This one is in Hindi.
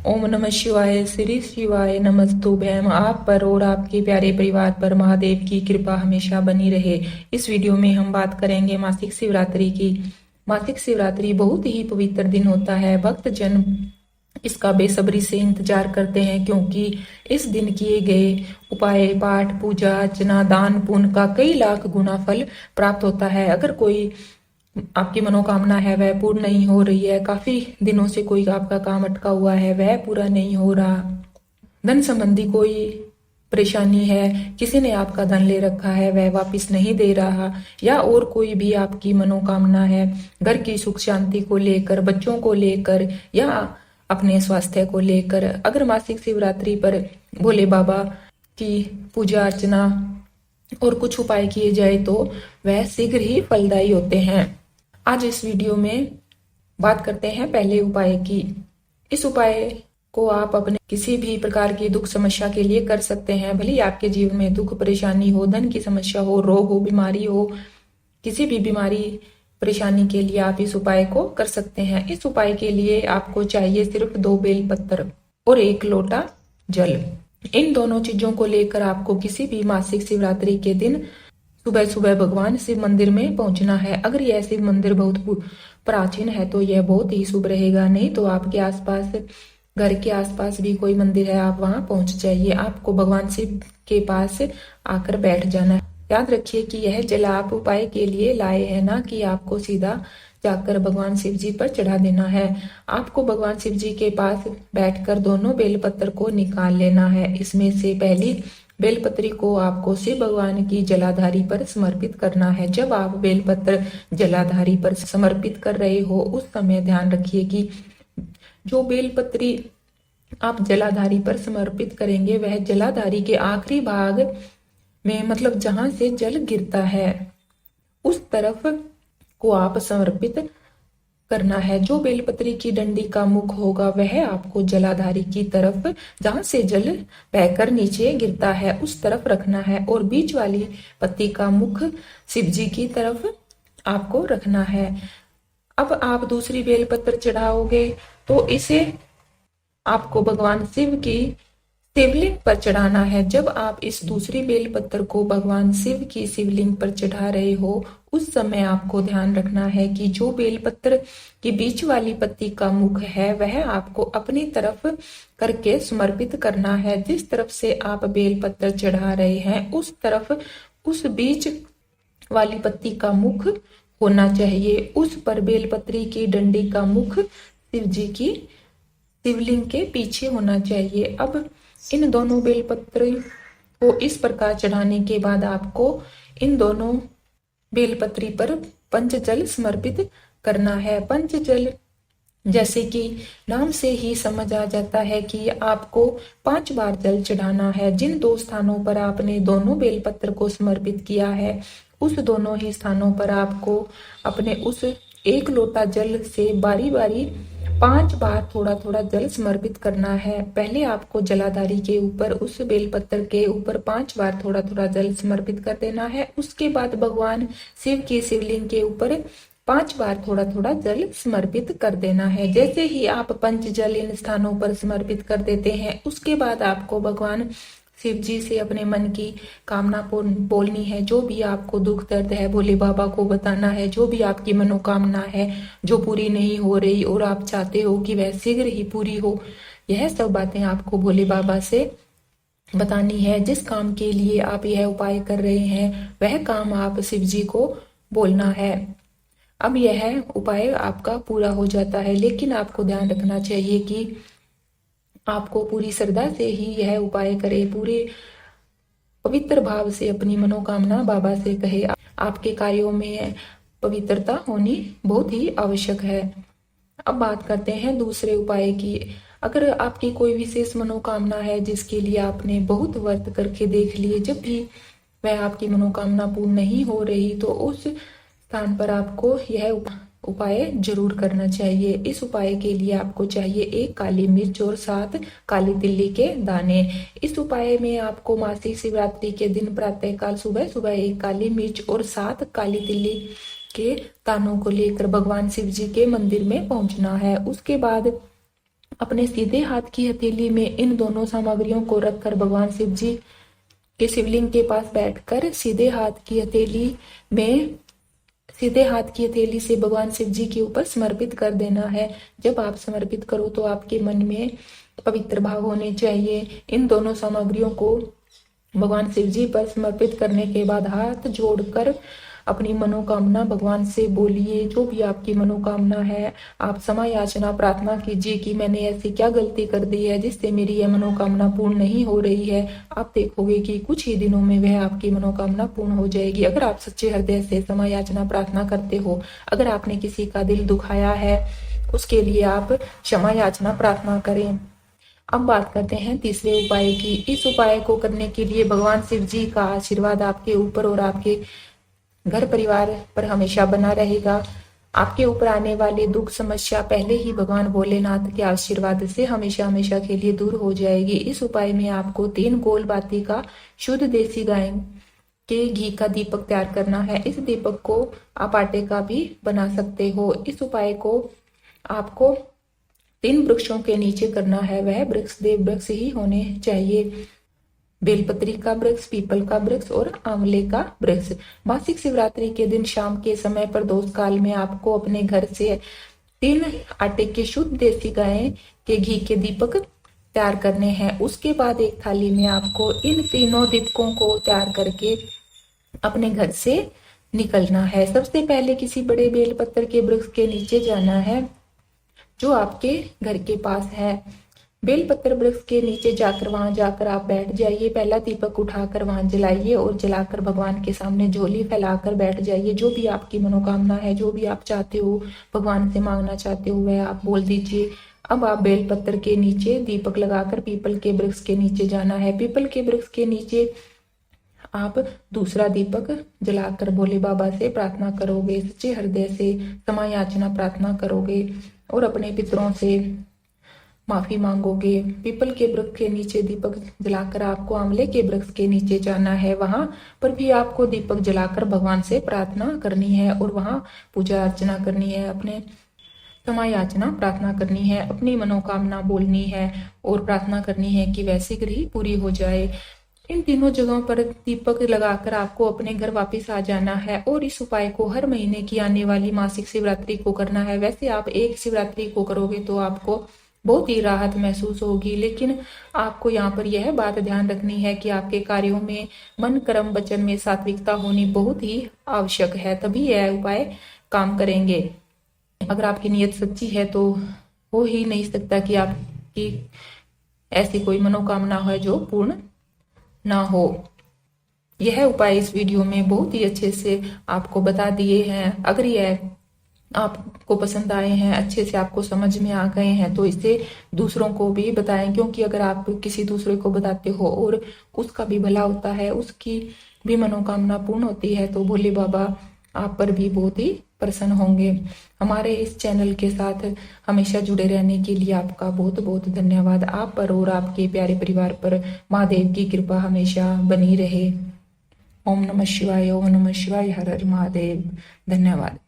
ओम नमः शिवाय। श्री शिवाय नमस्तुभ्यम। आप पर और आपके प्यारे परिवार पर महादेव की कृपा हमेशा बनी रहे। इस वीडियो में हम बात करेंगे मासिक शिवरात्रि की। मासिक शिवरात्रि बहुत ही पवित्र दिन होता है। भक्त जन इसका बेसब्री से इंतजार करते हैं, क्योंकि इस दिन किए गए उपाय, पाठ, पूजा, अर्चना, दान, पुण्य का कई लाख गुना फल प्राप्त होता है। अगर कोई आपकी मनोकामना है वह पूर्ण नहीं हो रही है, काफी दिनों से कोई आपका काम अटका हुआ है वह पूरा नहीं हो रहा, धन संबंधी कोई परेशानी है, किसी ने आपका धन ले रखा है वह वापस नहीं दे रहा, या और कोई भी आपकी मनोकामना है घर की सुख शांति को लेकर, बच्चों को लेकर, या अपने स्वास्थ्य को लेकर, अगर मासिक शिवरात्रि पर भोले बाबा की पूजा अर्चना और कुछ उपाय किए जाए तो वह शीघ्र ही फलदायी होते हैं। आज इस वीडियो में बात करते हैं पहले उपाय की। इस उपाय को आप अपने किसी भी प्रकार की दुख समस्या के लिए कर सकते हैं। भले आपके जीवन में दुख परेशानी हो, धन की समस्या हो, रोग हो, बीमारी हो, किसी भी बीमारी परेशानी के लिए आप इस उपाय को कर सकते हैं। इस उपाय के लिए आपको चाहिए सिर्फ 2 बेल पत्र और 1 लोटा जल। इन दोनों चीजों को लेकर आपको किसी भी मासिक शिवरात्रि के दिन सुबह सुबह भगवान शिव मंदिर में पहुंचना है। अगर यह शिव मंदिर बहुत प्राचीन है तो यह बहुत ही शुभ रहेगा, नहीं तो आपके आसपास, घर के आसपास भी कोई मंदिर है आप वहां पहुंच जाइए। आपको भगवान शिव के पास आकर बैठ जाना है। याद रखिए कि यह जल आप उपाय के लिए लाए हैं, ना कि आपको सीधा जाकर भगवान शिव जी पर चढ़ा देना है। आपको भगवान शिव जी के पास बैठकर दोनों बेलपत्र को निकाल लेना है। इसमें से पहली बेलपत्री को आपको शिव भगवान की जलाधारी पर समर्पित करना है। जब आप बेलपत्र जलाधारी पर समर्पित कर रहे हो उस समय ध्यान रखिए कि जो बेलपत्री आप जलाधारी पर समर्पित करेंगे वह जलाधारी के आखिरी भाग में, मतलब जहां से जल गिरता है उस तरफ को आप समर्पित करना है। जो बेलपत्री की डंडी का मुख होगा वह आपको जलाधारी की तरफ, जहां से जल बहकर नीचे गिरता है उस तरफ रखना है, और बीच वाली पत्ती का मुख शिव जी की तरफ आपको रखना है। अब आप दूसरी बेलपत्र चढ़ाओगे तो इसे आपको भगवान शिव की शिवलिंग पर चढ़ाना है। जब आप इस दूसरी बेलपत्र को भगवान शिव की शिवलिंग पर चढ़ा रहे हो उस समय आपको ध्यान रखना है कि जो बेलपत्र की बीच वाली पत्ती का मुख है वह आपको अपनी तरफ करके समर्पित करना है। जिस तरफ से आप बेलपत्र चढ़ा रहे हैं उस तरफ उस बीच वाली पत्ती का मुख होना चाहिए। उस पर बेलपत्री की डंडी का मुख शिव जी की शिवलिंग के पीछे होना चाहिए। अब इन दोनों बेलपत्र को इस प्रकार चढ़ाने के बाद आपको इन दोनों बेलपत्री पर पंचजल समर्पित करना है। पंचजल जैसे कि नाम से ही समझ आ जाता है कि आपको 5 बार जल चढ़ाना है। जिन 2 स्थानों पर आपने दोनों बेलपत्र को समर्पित किया है उस दोनों ही स्थानों पर आपको अपने उस 1 लोटा जल से बारी बारी 5 बार थोड़ा थोड़ा जल समर्पित करना है। पहले आपको जलाधारी के ऊपर उस बेलपत्र के ऊपर 5 बार थोड़ा थोड़ा जल समर्पित कर देना है। उसके बाद भगवान शिव की शिवलिंग के ऊपर 5 बार थोड़ा थोड़ा जल समर्पित कर देना है। जैसे ही आप पंच जल इन स्थानों पर समर्पित कर देते हैं उसके बाद आपको भगवान शिव जी से अपने मन की कामना बोलनी है। जो भी आपको दुख दर्द है भोले बाबा को बताना है। जो भी आपकी मनोकामना है जो पूरी नहीं हो रही और आप चाहते हो कि वह शीघ्र ही पूरी हो, यह सब बातें आपको भोले बाबा से बतानी है। जिस काम के लिए आप यह उपाय कर रहे हैं वह काम आप शिव जी को बोलना है। अब यह उपाय आपका पूरा हो जाता है, लेकिन आपको ध्यान रखना चाहिए कि आपको पूरी श्रद्धा से ही यह उपाय करे, पूरे पवित्र भाव से अपनी मनोकामना बाबा से कहे। आपके कार्यों में पवित्रता होनी बहुत ही आवश्यक है। अब बात करते हैं दूसरे उपाय की। अगर आपकी कोई विशेष मनोकामना है जिसके लिए आपने बहुत व्रत करके देख लिए, जब भी वह आपकी मनोकामना पूर्ण नहीं हो रही तो उस स्थान पर आपको यह उपाय जरूर करना चाहिए। इस उपाय के लिए आपको चाहिए 1 काली मिर्च और 7 काली तिल्ली के दाने। इस उपाय में आपको मासिक शिवरात्रि के दिन प्रातःकाल सुबह सुबह 1 काली मिर्च और 7 काली तिल्ली के दानों को लेकर भगवान शिव जी के मंदिर में पहुंचना है। उसके बाद अपने सीधे हाथ की हथेली में इन दोनों सामग्रियों को रखकर भगवान शिव जी के शिवलिंग के पास बैठकर सीधे हाथ की हथेली से भगवान शिव जी के ऊपर समर्पित कर देना है। जब आप समर्पित करो तो आपके मन में पवित्र भाव होने चाहिए। इन दोनों सामग्रियों को भगवान शिव जी पर समर्पित करने के बाद हाथ जोड़कर अपनी मनोकामना भगवान से बोलिए। जो भी आपकी मनोकामना है, आप क्षमा याचना प्रार्थना कीजिए कि मैंने ऐसी क्या गलती कर दी है जिससे मेरी यह मनोकामना पूर्ण नहीं हो रही है। आप देखोगे कि कुछ ही दिनों में वह आपकी मनोकामना पूर्ण हो जाएगी। अगर आप सच्चे हृदय से क्षमा याचना प्रार्थना करते हो, अगर आपने किसी का दिल दुखाया है, उसके लिए आप क्षमा याचना प्रार्थना करें। अब बात करते हैं तीसरे उपाय की। इस उपाय को करने के लिए भगवान शिव जी का आशीर्वाद आपके ऊपर और आपके घर परिवार पर हमेशा बना रहेगा। आपके ऊपर आने वाले दुख समस्या पहले ही भगवान भोलेनाथ के आशीर्वाद से हमेशा हमेशा के लिए दूर हो जाएगी। इस उपाय में आपको 3 गोल बाती का शुद्ध देसी गाय के घी का दीपक तैयार करना है। इस दीपक को आप आटे का भी बना सकते हो। इस उपाय को आपको 3 वृक्षों के नीचे करना है। वह वृक्ष देव वृक्ष ही होने चाहिए। बेलपत्री का वृक्ष, पीपल का वृक्ष और आंवले का वृक्ष। मासिक शिवरात्रि के दिन शाम के समय प्रदोष काल में आपको अपने घर से 3 आटे के शुद्ध देसी गाय के घी के दीपक तैयार करने हैं। उसके बाद एक थाली में आपको इन तीनों दीपकों को तैयार करके अपने घर से निकलना है। सबसे पहले किसी बड़े बेलपत्र के वृक्ष के नीचे जाना है जो आपके घर के पास है। बेलपत्र वृक्ष के नीचे जाकर वहां जाकर आप बैठ जाइए। पहला दीपक उठाकर वहां जलाइए और जलाकर भगवान के सामने झोली फैलाकर बैठ जाइए। जो भी आपकी मनोकामना है, जो भी आप चाहते हो, भगवान से मांगना चाहते हो, वह आप बोल दीजिए। अब आप बेलपत्र के नीचे दीपक लगाकर पीपल के वृक्ष के नीचे जाना है। पीपल के वृक्ष के नीचे आप दूसरा दीपक जलाकर भोले बाबा से प्रार्थना करोगे, सच्चे हृदय से क्षमा याचना प्रार्थना करोगे और अपने पितरों से माफी मांगोगे। पीपल के वृक्ष के नीचे दीपक जलाकर आपको आंवले के वृक्ष के नीचे जाना है। वहां पर भी आपको दीपक जलाकर भगवान से प्रार्थना करनी है और वहां पूजा अर्चना करनी है, अपने क्षमा याचना प्रार्थना करनी है, अपनी मनोकामना बोलनी है और प्रार्थना करनी है कि वह शीघ्र ही पूरी हो जाए। इन तीनों जगहों पर दीपक लगाकर आपको अपने घर वापस आ जाना है और इस उपाय को हर महीने की आने वाली मासिक शिवरात्रि को करना है। वैसे आप एक शिवरात्रि को करोगे तो आपको बहुत ही राहत महसूस होगी, लेकिन आपको यहाँ पर यह बात ध्यान रखनी है कि आपके कार्यों में मन कर्म वचन में सात्विकता होनी बहुत ही आवश्यक है, तभी यह उपाय काम करेंगे। अगर आपकी नीयत सच्ची है तो हो ही नहीं सकता कि आपकी ऐसी कोई मनोकामना है जो पूर्ण ना हो। यह उपाय इस वीडियो में बहुत ही अच्छे से आपको बता दिए हैं। अगर यह आपको पसंद आए हैं, अच्छे से आपको समझ में आ गए हैं, तो इसे दूसरों को भी बताएं, क्योंकि अगर आप किसी दूसरे को बताते हो और उसका भी भला होता है, उसकी भी मनोकामना पूर्ण होती है, तो भोले बाबा आप पर भी बहुत ही प्रसन्न होंगे। हमारे इस चैनल के साथ हमेशा जुड़े रहने के लिए आपका बहुत बहुत धन्यवाद। आप पर और आपके प्यारे परिवार पर महादेव की कृपा हमेशा बनी रहे। ओम नमः शिवाय, ओम नमः शिवाय, हर हर महादेव। धन्यवाद।